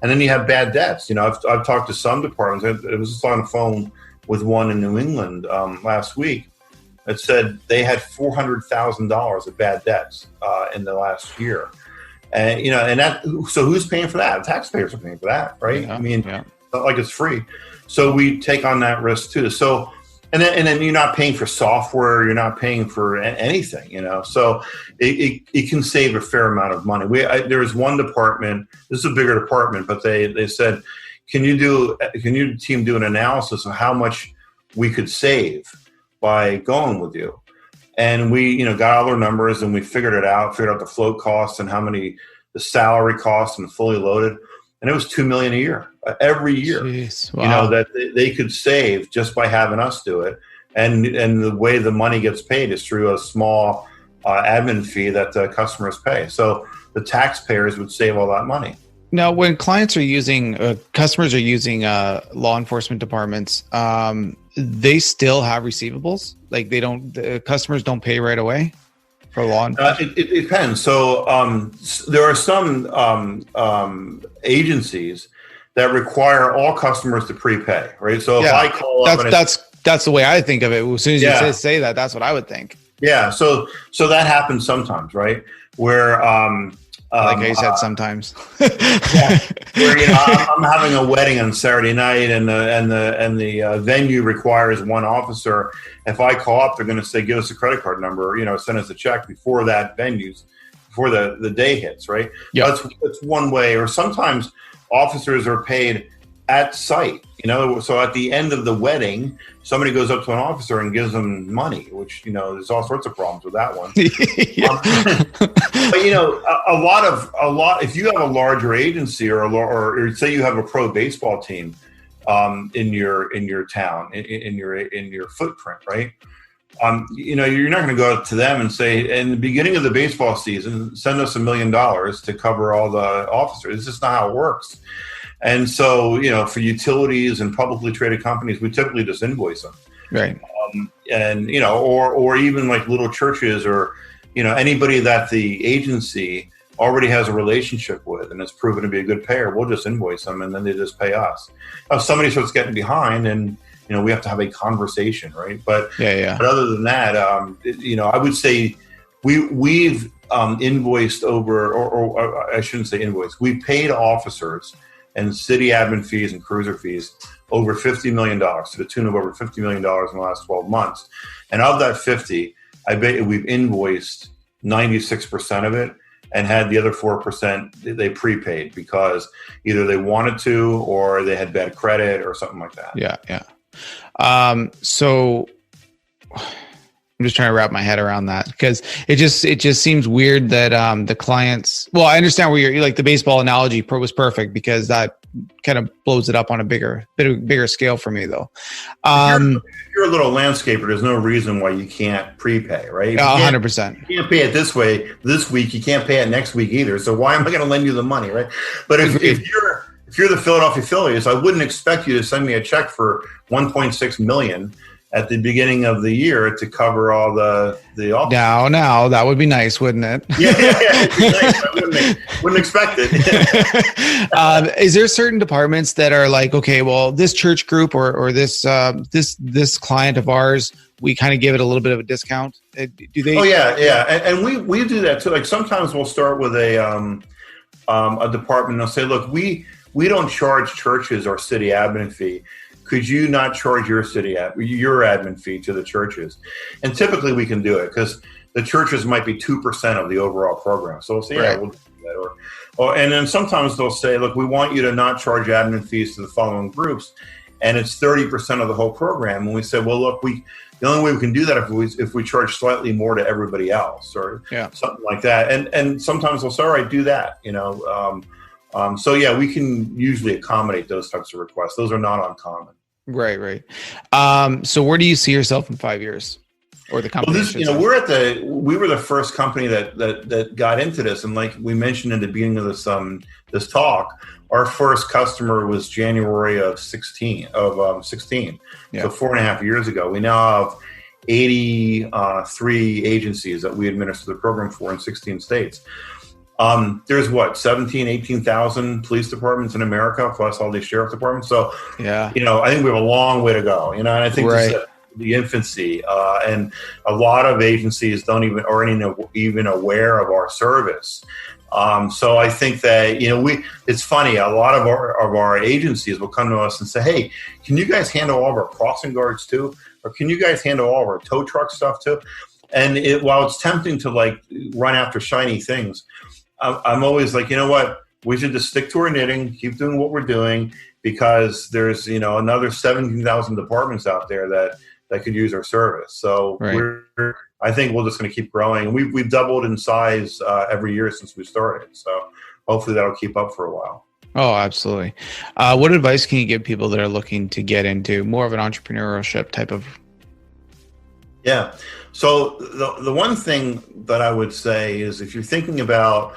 And then you have bad debts. I've talked to some departments. I was just on the phone with one in New England last week that said they had $400,000 of bad debts in the last year. And so who's paying for that? Taxpayers are paying for that, right? Yeah, it's not like it's free. So we take on that risk too. So, and then you're not paying for software, you're not paying for anything, So it can save a fair amount of money. There was one department. This is a bigger department, but they said, can your team do an analysis of how much we could save by going with you? And we, got all their numbers and we figured out the float costs and how many the salary costs and fully loaded. And it was $2 million a year, every year. Jeez, wow. That they could save just by having us do it. And the way the money gets paid is through a small admin fee that the customers pay. So the taxpayers would save all that money. Now, when customers are using law enforcement departments, they still have receivables. Like the customers don't pay right away for law enforcement. It depends. So there are some agencies that require all customers to prepay, right? So if I call up, that's the way I think of it. As soon as you say that, that's what I would think. Yeah. So that happens sometimes, right? Where like I said, sometimes. Yeah, where I'm having a wedding on Saturday night, and the venue requires one officer. If I call up, they're going to say, "Give us a credit card number," send us a check before the day hits, right? Yeah, that's one way. Or sometimes officers are paid at site. So at the end of the wedding, somebody goes up to an officer and gives them money, which, there's all sorts of problems with that one. But, a lot, if you have a larger agency or say you have a pro baseball team in your town, in your footprint, right? You're not going to go up to them and say, in the beginning of the baseball season, send us $1 million to cover all the officers. It's just not how it works. And so, for utilities and publicly traded companies, we typically just invoice them. Right. Or even like little churches or, anybody that the agency already has a relationship with and it's proven to be a good payer, we'll just invoice them and then they just pay us. Now, if somebody starts getting behind and, we have to have a conversation, right? But, but other than that, I would say we've invoiced over, or I shouldn't say invoiced, we paid officers and city admin fees and cruiser fees over $50 million, to the tune of over $50 million in the last 12 months. And of that 50, I bet we've invoiced 96% of it and had the other 4% they prepaid because either they wanted to or they had bad credit or something like that. Yeah. So I'm just trying to wrap my head around that because it just seems weird that the clients. Well, I understand where you're like the baseball analogy was perfect because that kind of blows it up on a bigger scale for me though. If you're a little landscaper, there's no reason why you can't prepay, right? 100%. You can't pay it this week. You can't pay it next week either. So why am I going to lend you the money, right? But if you're the Philadelphia Phillies, I wouldn't expect you to send me a check for $1.6 million at the beginning of the year to cover all the office. Now that would be nice, wouldn't it? Yeah, it'd be nice. I wouldn't expect it. Is there certain departments that are like, okay, well, this church group or this client of ours, we kind of give it a little bit of a discount? Do they? Oh yeah, and we do that too. Like sometimes we'll start with a department. They'll say, look, we don't charge churches our city admin fee. Could you not charge your admin fee to the churches? And typically we can do it because the churches might be 2% of the overall program. So we'll say, right. We'll do that. And then sometimes they'll say, look, we want you to not charge admin fees to the following groups. and it's 30% of the whole program. And we said, well, look, the only way we can do that if we charge slightly more to everybody else or something like that. And sometimes we'll say, all right, do that, So yeah, we can usually accommodate those types of requests. Those are not uncommon. Right. So where do you see yourself in 5 years, or the company? Well, we were the first company that got into this, and like we mentioned in the beginning of this talk, our first customer was January of 16. So 4.5 years ago. We now have 83 agencies that we administer the program for in 16 states. There's 18,000 police departments in America, plus all these sheriff departments. So, I think we have a long way to go, and I think this is the infancy, and a lot of agencies aren't even aware of our service. So I think that, it's funny, a lot of our agencies will come to us and say, hey, can you guys handle all of our crossing guards too? Or can you guys handle all of our tow truck stuff too? And while it's tempting to run after shiny things, I'm always like, you know what? We should just stick to our knitting, keep doing what we're doing, because there's, another 17,000 departments out there that could use our service. So I think we're just going to keep growing. We've doubled in size every year since we started. So hopefully that'll keep up for a while. Oh, absolutely. What advice can you give people that are looking to get into more of an entrepreneurship type of? Yeah. So the one thing that I would say is, if you're thinking about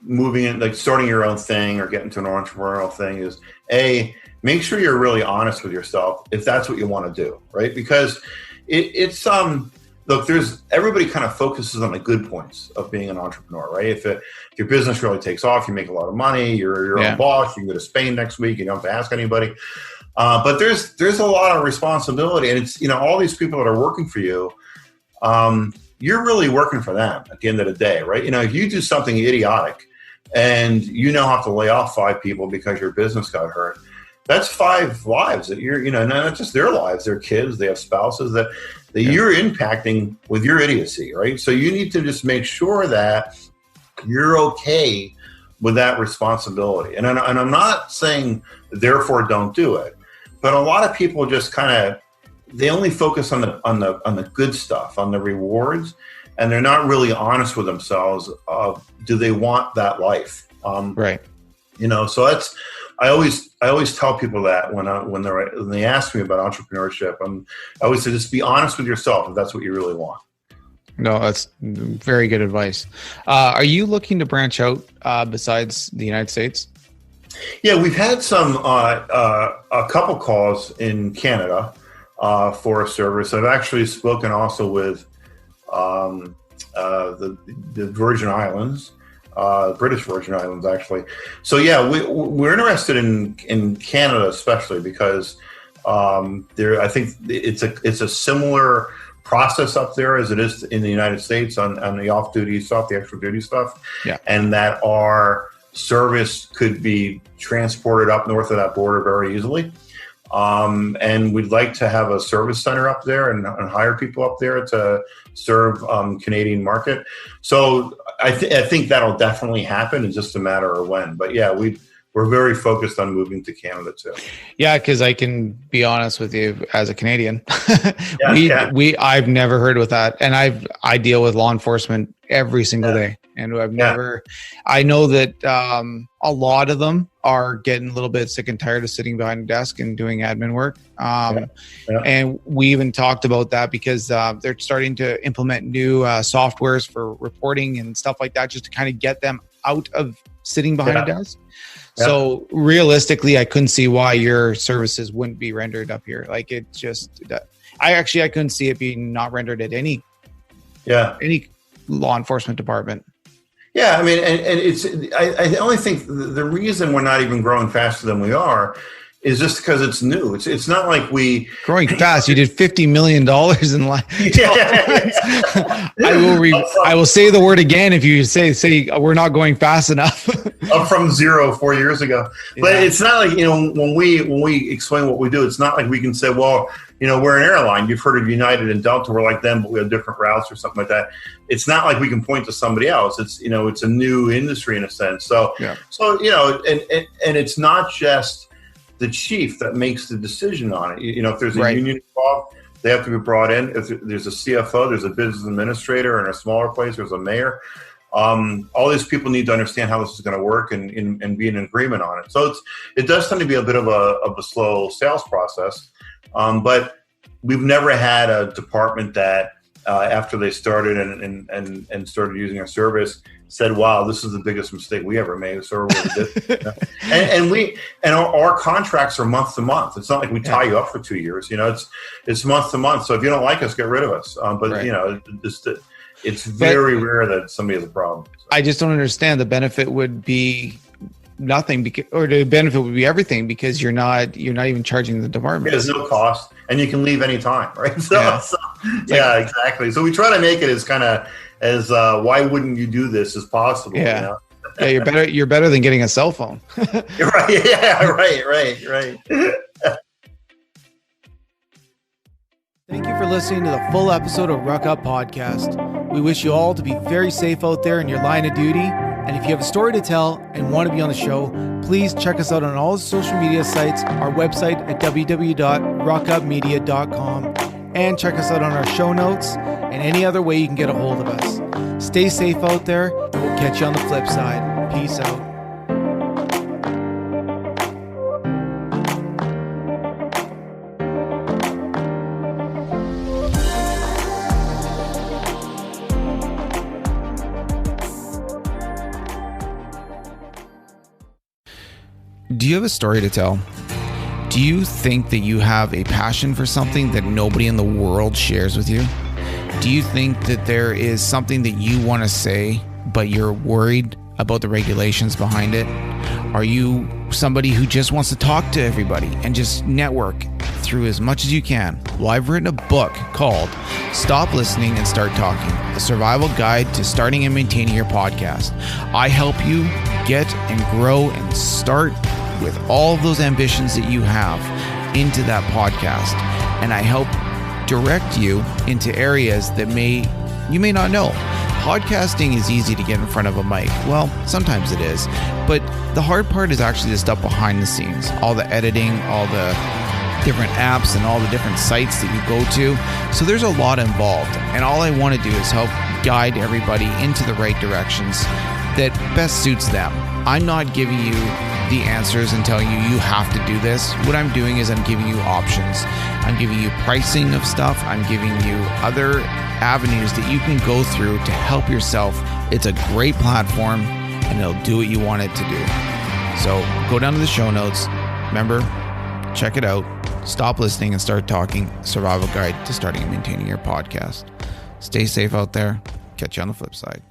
moving in, starting your own thing or getting to an entrepreneurial thing, is make sure you're really honest with yourself if that's what you want to do, right? Because it's look, everybody kind of focuses on the good points of being an entrepreneur, right? If your business really takes off, you make a lot of money, you're your own boss, you can go to Spain next week, you don't have to ask anybody. But there's a lot of responsibility, and it's, all these people that are working for you, you're really working for them at the end of the day, right? If you do something idiotic and have to lay off 5 people because your business got hurt, that's 5 lives that you're, not just their lives, their kids, they have spouses that you're impacting with your idiocy, right? So you need to just make sure that you're okay with that responsibility. And I'm not saying therefore don't do it, but a lot of people just they only focus on the good stuff, on the rewards, and they're not really honest with themselves of, do they want that life? Right. So that's, I always tell people that when they ask me about entrepreneurship, I always say, just be honest with yourself if that's what you really want. No, that's very good advice. Are you looking to branch out besides the United States? Yeah, we've had a couple calls in Canada for a service. I've actually spoken also with the Virgin Islands. British Virgin Islands, actually. So yeah, we're interested in Canada, especially because I think it's a similar process up there as it is in the United States on the off-duty stuff, the extra duty stuff, and that our service could be transported up north of that border very easily. And we'd like to have a service center up there and hire people up there to serve Canadian market. So I think that'll definitely happen. It's just a matter of when. But yeah, we're very focused on moving to Canada too. Yeah, because I can be honest with you, as a Canadian, I've never heard with that, and I deal with law enforcement every single day, and I know that a lot of them are getting a little bit sick and tired of sitting behind a desk and doing admin work. And we even talked about that because they're starting to implement new softwares for reporting and stuff like that, just to kind of get them out of sitting behind a desk. So realistically, I couldn't see why your services wouldn't be rendered up here. Like, it just, I couldn't see it being not rendered at any law enforcement department. Yeah, I mean, and it's, I only think the reason we're not even growing faster than we are is just because it's new. It's not like we growing fast. You did $50 million in life. I will say the word again if you say we're not going fast enough. Up from 0 4 years ago. But it's not like, when we explain what we do, it's not like we can say, well, we're an airline. You've heard of United and Delta. We're like them, but we have different routes or something like that. It's not like we can point to somebody else. It's, it's a new industry in a sense. So, and it's not just the chief that makes the decision on it. If there's a Right. union involved, they have to be brought in. If there's a CFO, there's a business administrator, and a smaller place, there's a mayor. All these people need to understand how this is going to work and be in agreement on it. So it does tend to be a bit of a slow sales process, but we've never had a department that after they started and started using our service said, "Wow, this is the biggest mistake we ever made." So and our contracts are month to month. It's not like we tie you up for 2 years. It's month to month. So if you don't like us, get rid of us. But Right. it's very rare that somebody has a problem. So. I just don't understand. The benefit would be nothing, or the benefit would be everything, because you're not even charging the department. There's no cost, and you can leave anytime, right? Exactly. So we try to make it as why wouldn't you do this as possible? Yeah. Yeah, you're better than getting a cell phone. Right. Yeah. Right. Thank you for listening to the full episode of RuckUp Podcast. We wish you all to be very safe out there in your line of duty. And if you have a story to tell and want to be on the show, please check us out on all social media sites, our website at www.ruckupmedia.com, and check us out on our show notes and any other way you can get a hold of us. Stay safe out there, and we'll catch you on the flip side. Peace out. Do you have a story to tell? Do you think that you have a passion for something that nobody in the world shares with you? Do you think that there is something that you want to say, but you're worried about the regulations behind it? Are you somebody who just wants to talk to everybody and just network through as much as you can? Well, I've written a book called Stop Listening and Start Talking, a survival guide to starting and maintaining your podcast. I help you get and grow and start with all of those ambitions that you have into that podcast. And I help direct you into areas that you may not know. Podcasting is easy to get in front of a mic. Well, sometimes it is. But the hard part is actually the stuff behind the scenes. All the editing, all the different apps, and all the different sites that you go to. So there's a lot involved. And all I want to do is help guide everybody into the right directions that best suits them. I'm not giving you the answers and telling you have to do this. What I'm doing is I'm giving you options. I'm giving you pricing of stuff. I'm giving you other avenues that you can go through to help yourself. It's a great platform, and it'll do what you want it to do. So go down to the show notes. Remember, check it out. Stop Listening and Start Talking, Survival Guide to Starting and Maintaining Your Podcast. Stay safe out there. Catch you on the flip side.